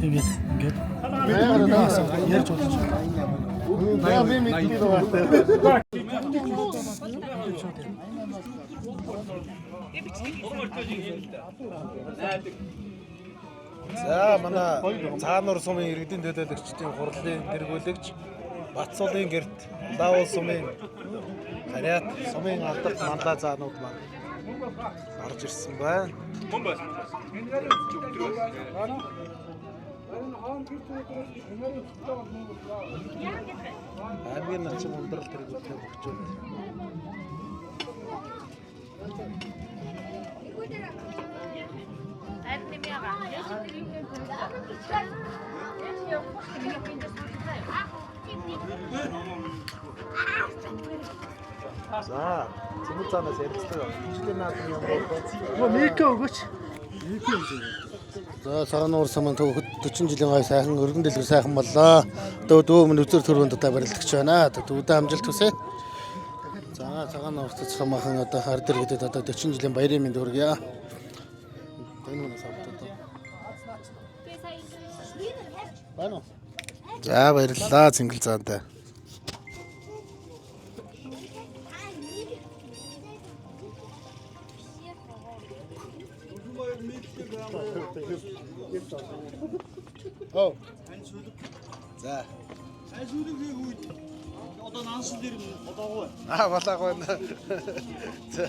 Тэгээд ингээд ярьж болж Яа би мэдээ байгаа. За манай Цаануур сумын иргэдийн төлөөлөгчдийн хурлын тэргүүлэгч Батцуулын гэрт Лаул сумын харьяат сумын алдарт манлаа заанууд маань орж ирсэн байна. Аймгийн начин ундрал тэргүүлэх өгчүүд. За, цэвэр цаанаас ярилцлага. Ижлэн наадмын юм. Микро өгөөч. За Цаануур сумын төвхөд 40 жилийн гай сайхан өргөн дэлгэр сайхан боллоо. Дөө минь үзэр төрөнд одоо барилдагч байна. Төвдөө амжилт хүсье. За Цаануур сумын одоо хар дээр гэдэг одоо 40 жилийн баярын мэнд хүргье. Байна уу? За баярлалаа Цэнгэл цаантай. Оо. За. Сайн сүлэг үед одоо наансан дээр одоогүй. Болоогүй. За.